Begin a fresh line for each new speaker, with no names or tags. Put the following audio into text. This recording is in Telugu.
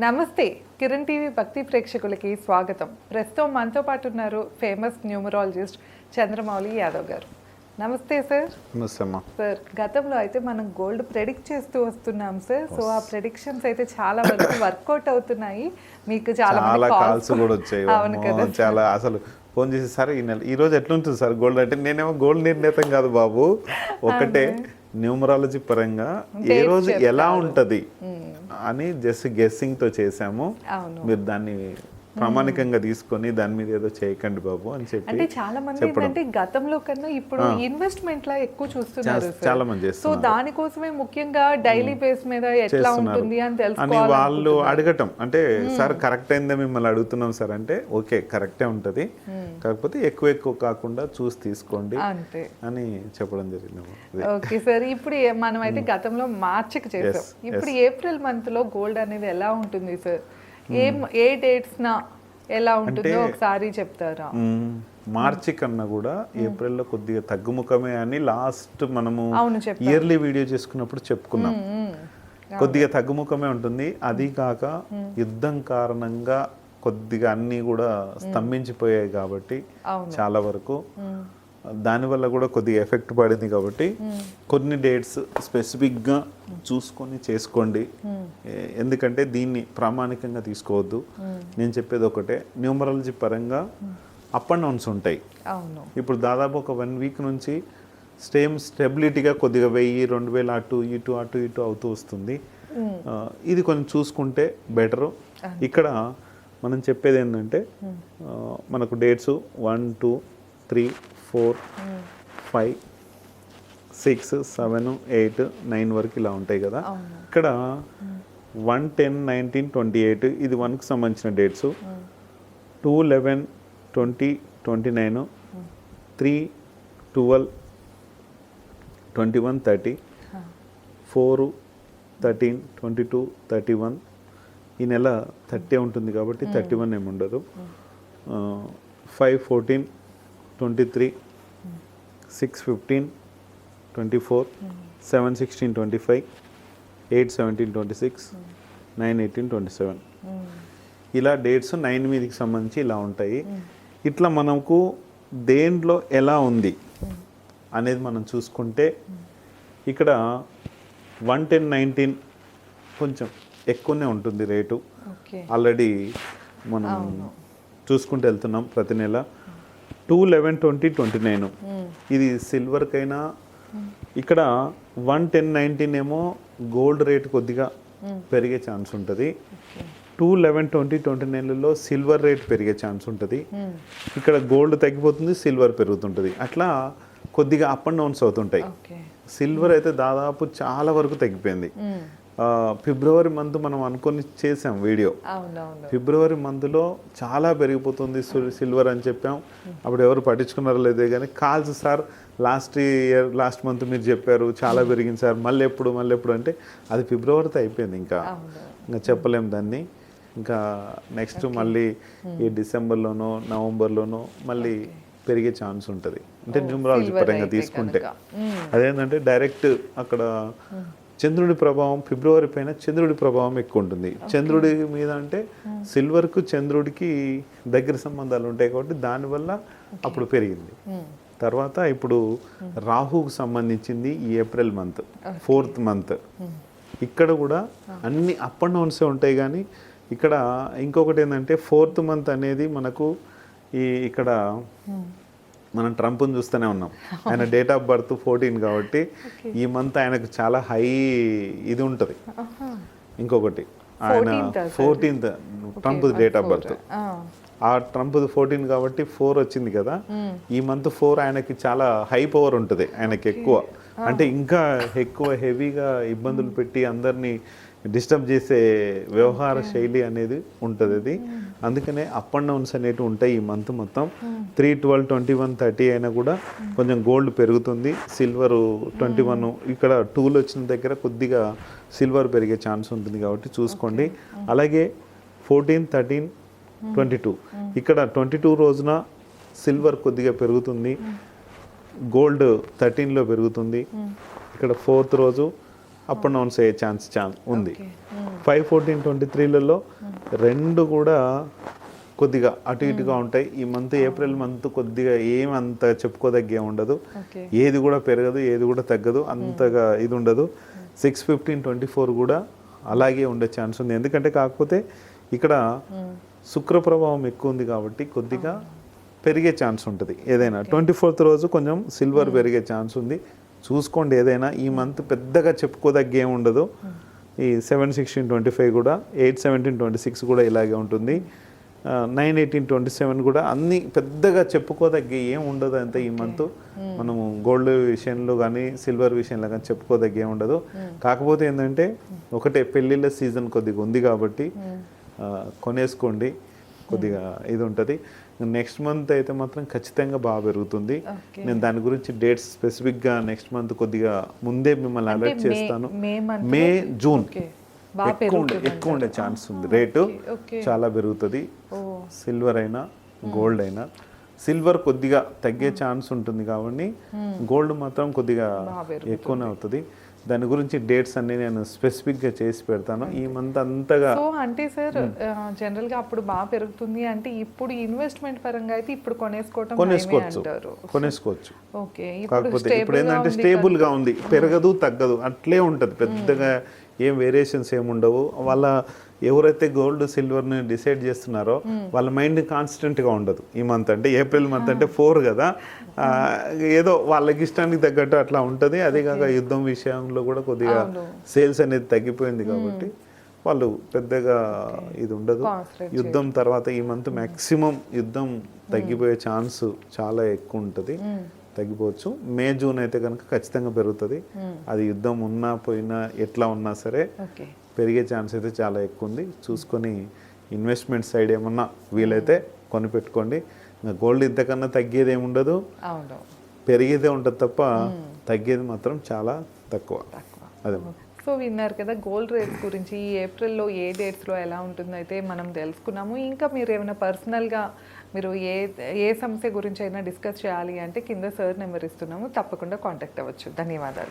నమస్తే కిరణ్ టీవీ భక్తి ప్రేక్షకులకి స్వాగతం. ప్రస్తుతం మనతో పాటు ఉన్నారు ఫేమస్ న్యూమరాలజిస్ట్ చంద్రమౌళి యాదవ్ గారు. నమస్తే సార్.
నమస్తే అమ్మా.
సార్, గతంలో అయితే మనం గోల్డ్ ప్రెడిక్ట్ చేస్తూ వస్తున్నాం సార్. సో ఆ ప్రెడిక్షన్స్ అయితే చాలా వరకు వర్కౌట్ అవుతున్నాయి. మీకు చాలా
కాల్స్ కూడా వచ్చాయి.
అవును కదా,
చాలా అసలు ఫోన్ చేసి సార్ ఈ రోజు ఎట్లుంటుంది సార్ గోల్డ్ అంటే, నేనేమో గోల్డ్ నిర్ణేతం కాదు బాబు, ఒకటే న్యూమరాలజీ పరంగా ఏ రోజు ఎలా ఉంటది అని జస్ట్ గెస్సింగ్ తో చేసాము. మీరు దాన్ని ప్రామాణికంగా తీసుకొని దాని మీద ఏదో చేయకండి బాబు అని చెప్పి.
అంటే చాలా మంది ఏంటంటే గతంలో కన్నా ఇప్పుడు ఇన్వెస్ట్మెంట్ లా ఎక్కువ చూస్తున్నారు,
చాలా మంది.
సో దానికోసమే ముఖ్యంగా డైలీ బేస్ మీద ఎట్లా ఉంటుంది అని తెలుసుకోవాలి
వాళ్ళు అడగటం. అంటే సార్ కరెక్ట్ అయిందే మిమ్మల్ని అడుగుతున్నాం సార్ అంటే, ఓకే కరెక్టే ఉంటది, కాకపోతే ఎక్కువ కాకుండా చూసి తీసుకోండి అని చెప్పడం జరిగింది.
ఓకే సార్, ఇప్పుడు మనం అయితే గతంలో మార్చికి చేసాం, ఇప్పుడు ఏప్రిల్ మంత్ లో గోల్డ్ అనేది ఎలా ఉంటుంది సార్? ఏ డేట్స్ నా ఎలా ఉంటుందో ఒకసారి చెప్తారా?
మార్చి కన్నా కూడా ఏప్రిల్లో కొద్దిగా తగ్గుముఖమే అని లాస్ట్ మనము ఇయర్లీ వీడియో చేసుకున్నప్పుడు చెప్పుకున్నాం. కొద్దిగా తగ్గుముఖమే ఉంటుంది. అది కాక యుద్ధం కారణంగా కొద్దిగా అన్నీ కూడా స్తంభించిపోయాయి కాబట్టి చాలా వరకు దానివల్ల కూడా కొద్దిగా ఎఫెక్ట్ పడింది. కాబట్టి కొన్ని డేట్స్ స్పెసిఫిక్గా చూసుకొని చేసుకోండి. ఎందుకంటే దీన్ని ప్రామాణికంగా తీసుకోవద్దు. నేను చెప్పేది ఒకటే, న్యూమరాలజీ పరంగా అప్ అండ్ డౌన్స్ ఉంటాయి. ఇప్పుడు దాదాపు ఒక 1 వీక్ నుంచి స్టెబిలిటీగా కొద్దిగా 1000-2000 అటు ఇటు అవుతూ వస్తుంది. ఇది కొంచెం చూసుకుంటే బెటరు. ఇక్కడ మనం చెప్పేది ఏంటంటే, మనకు డేట్స్ 1 2 3 4 5 6 7 8 9 వరకు ఇలా ఉంటాయి కదా. ఇక్కడ 1 10 19 28 ఇది 1కి సంబంధించిన డేట్స్. 2 11 20 29 3 12 21 30 4 13 22 31 ఈ నెల 30 ఉంటుంది కాబట్టి 31 ఏమి ఉండదు. 5 14 23 6 15 24 7 16 25 8 17 26 9 18 27 ఇలా డేట్స్ 9 మీదకి సంబంధించి ఇలా ఉంటాయి. ఇట్లా మనకు దేంట్లో ఎలా ఉంది అనేది మనం చూసుకుంటే, ఇక్కడ 1 10 19 కొంచెం ఎక్కువనే ఉంటుంది రేటు. ఆల్రెడీ మనం చూసుకుంటూ వెళ్తున్నాం ప్రతి నెల. 2 11 20 29 ఇది సిల్వర్కైనా. ఇక్కడ 1 10 19 ఏమో గోల్డ్ రేట్ కొద్దిగా పెరిగే ఛాన్స్ ఉంటుంది. 2 11 20 29లలో సిల్వర్ రేట్ పెరిగే ఛాన్స్ ఉంటుంది. ఇక్కడ గోల్డ్ తగ్గిపోతుంది, సిల్వర్ పెరుగుతుంటుంది. అట్లా కొద్దిగా అప్ అండ్ డౌన్స్ అవుతుంటాయి. సిల్వర్ అయితే దాదాపు చాలా వరకు తగ్గిపోయింది. ఫిబ్రవరి మంత్ మనం అనుకొని చేసాం వీడియో. ఫిబ్రవరి మంత్లో చాలా పెరిగిపోతుంది సిల్వర్ అని చెప్పాం. అప్పుడు ఎవరు పట్టించుకున్నారో లేదే కానీ కాల్స్, సార్ లాస్ట్ మంత్ మీరు చెప్పారు చాలా పెరిగింది సార్, మళ్ళీ ఎప్పుడు అంటే అది ఫిబ్రవరితో అయిపోయింది. ఇంకా చెప్పలేము దాన్ని. ఇంకా నెక్స్ట్ మళ్ళీ ఈ డిసెంబర్లోనో నవంబర్లోనో మళ్ళీ పెరిగే ఛాన్స్ ఉంటుంది. అంటే న్యూమరాలజీ పరంగా తీసుకుంటే అదేంటంటే డైరెక్ట్ అక్కడ చంద్రుడి ప్రభావం, ఫిబ్రవరి పైన చంద్రుడి ప్రభావం ఎక్కువ ఉంటుంది. చంద్రుడి మీద అంటే సిల్వర్కు చంద్రుడికి దగ్గర సంబంధాలు ఉంటాయి కాబట్టి దానివల్ల అప్పుడు పెరిగింది. తర్వాత ఇప్పుడు రాహుకు సంబంధించింది ఈ ఏప్రిల్ మంత్ 4th మంత్. ఇక్కడ కూడా అన్ని అప్ అండ్ డౌన్సే ఉంటాయి. కానీ ఇక్కడ ఇంకొకటి ఏంటంటే 4th మంత్ అనేది మనకు ఇక్కడ మనం ట్రంప్ని చూస్తూనే ఉన్నాం. ఆయన డేట్ ఆఫ్ బర్త్ 14 కాబట్టి ఈ మంత్ ఆయనకు చాలా హై ఇది ఉంటుంది. ఇంకొకటి ఆయన 14th Trump date of birth, ఆ ట్రంప్ 14 కాబట్టి 4 వచ్చింది కదా. ఈ మంత్ 4 ఆయనకి చాలా హై పవర్ ఉంటుంది. ఆయనకి ఎక్కువ అంటే ఇంకా ఎక్కువ హెవీగా ఇబ్బందులు పెట్టి అందరినీ డిస్టర్బ్ చేసే వ్యవహార శైలి అనేది ఉంటుంది. అది అందుకనే అప్ అండ్ డౌన్స్ అనేవి ఉంటాయి ఈ మంత్ మొత్తం. 3 12 21 30 అయినా కూడా కొంచెం గోల్డ్ పెరుగుతుంది. సిల్వర్ 21 ఇక్కడ 2లు వచ్చిన దగ్గర కొద్దిగా సిల్వర్ పెరిగే ఛాన్స్ ఉంటుంది కాబట్టి చూసుకోండి. అలాగే 14 13 22 ఇక్కడ 22 రోజున సిల్వర్ కొద్దిగా పెరుగుతుంది, గోల్డ్ 13లో పెరుగుతుంది. ఇక్కడ 4th రోజు అప్ అండ్ డౌన్స్ అయ్యే ఛాన్స్ ఉంది. 5-14-23లలో రెండు కూడా కొద్దిగా అటు ఇటుగా ఉంటాయి. ఈ మంత్ ఏప్రిల్ మంత్ కొద్దిగా ఏమంత చెప్పుకోదగ్గే ఉండదు, ఏది కూడా పెరగదు, ఏది కూడా తగ్గదు, అంతగా ఇది ఉండదు. 6-15-24 కూడా అలాగే ఉండే ఛాన్స్ ఉంది. ఎందుకంటే కాకపోతే ఇక్కడ శుక్ర ప్రభావం ఎక్కువ ఉంది కాబట్టి కొద్దిగా పెరిగే ఛాన్స్ ఉంటుంది. ఏదైనా 24th రోజు కొంచెం సిల్వర్ పెరిగే ఛాన్స్ ఉంది. చూసుకోండి. ఏదైనా ఈ మంత్ పెద్దగా చెప్పుకోదగ్గ ఏం ఉండదు. ఈ 7-16-25 కూడా, 8-17-26 కూడా ఇలాగే ఉంటుంది. 9-18-27 కూడా అన్ని పెద్దగా చెప్పుకోదగ్గ ఏం ఉండదు. అంతే ఈ మంత్ మనము గోల్డ్ విషయంలో కానీ సిల్వర్ విషయంలో కానీ చెప్పుకోదగ్గ ఏం ఉండదు. కాకపోతే ఏంటంటే ఒకటే పెళ్ళిళ్ళ సీజన్ కొద్దిగా ఉంది కాబట్టి కొనేసుకోండి, కొద్దిగా ఇది ఉంటుంది. నెక్స్ట్ మంత్ అయితే మాత్రం ఖచ్చితంగా బాగా పెరుగుతుంది. నేను దాని గురించి డేట్స్ స్పెసిఫిక్గా నెక్స్ట్ మంత్ కొద్దిగా ముందే మిమ్మల్ని అలర్ట్ చేస్తాను. మే జూన్ ఎక్కువ ఉండే ఛాన్స్ ఉంది. రేటు చాలా పెరుగుతుంది. సిల్వర్ అయినా గోల్డ్ అయినా. సిల్వర్ కొద్దిగా తగ్గే ఛాన్స్ ఉంటుంది కాబట్టి గోల్డ్ మాత్రం కొద్దిగా ఎక్కువనే అవుతుంది. దాని గురించి డేట్స్ అన్ని నేను స్పెసిఫిక్గా చేసి పెడతాను. ఈ మంత్ అంతగా
అంటే సార్ జనరల్గా అప్పుడు బాగా పెరుగుతుంది అంటే ఇప్పుడు ఇన్వెస్ట్మెంట్ పరంగా అయితే ఇప్పుడు
కొనేసుకోవచ్చు. కాకపోతే ఇప్పుడు ఏంటంటే స్టేబుల్గా ఉంది, పెరగదు తగ్గదు అట్లే ఉంటుంది. పెద్దగా ఏం వేరియేషన్స్ ఏముండవు. వాళ్ళ ఎవరైతే గోల్డ్ సిల్వర్ని డిసైడ్ చేస్తున్నారో వాళ్ళ మైండ్ కాన్స్టెంట్గా ఉండదు. ఈ మంత్ అంటే ఏప్రిల్ మంత్ అంటే 4 కదా, ఏదో వాళ్ళకి ఇష్టానికి తగ్గట్టు అట్లా ఉంటుంది. అదే కాక యుద్ధం విషయంలో కూడా కొద్దిగా సేల్స్ అనేది తగ్గిపోయింది కాబట్టి వాళ్ళు పెద్దగా ఇది ఉండదు. యుద్ధం తర్వాత ఈ మంత్ మ్యాక్సిమం యుద్ధం తగ్గిపోయే ఛాన్స్ చాలా ఎక్కువ ఉంటుంది. తగ్గిపోవచ్చు. మే జూన్ అయితే కనుక ఖచ్చితంగా పెరుగుతుంది. అది యుద్ధం ఉన్నా పోయినా ఎట్లా ఉన్నా సరే పెరిగే ఛాన్స్ అయితే చాలా ఎక్కువ ఉంది. చూసుకొని ఇన్వెస్ట్మెంట్ సైడ్ ఏమన్నా వీలైతే కొనిపెట్టుకోండి. గోల్డ్ ఇంతకన్నా తగ్గేది ఏమి ఉండదు, పెరిగేదే ఉంటుంది తప్ప తగ్గేది మాత్రం చాలా తక్కువ. అదే.
సో విన్నారు కదా గోల్డ్ రేట్స్ గురించి. ఈ ఏప్రిల్లో ఏ డేట్స్లో ఎలా ఉంటుందో అయితే మనం తెలుసుకున్నాము. ఇంకా మీరు ఏమైనా పర్సనల్గా మీరు ఏ సమస్య గురించి అయినా డిస్కస్ చేయాలి అంటే కింద సార్ నెంబర్ ఇస్తున్నాము, తప్పకుండా కాంటాక్ట్ అవ్వచ్చు. ధన్యవాదాలు.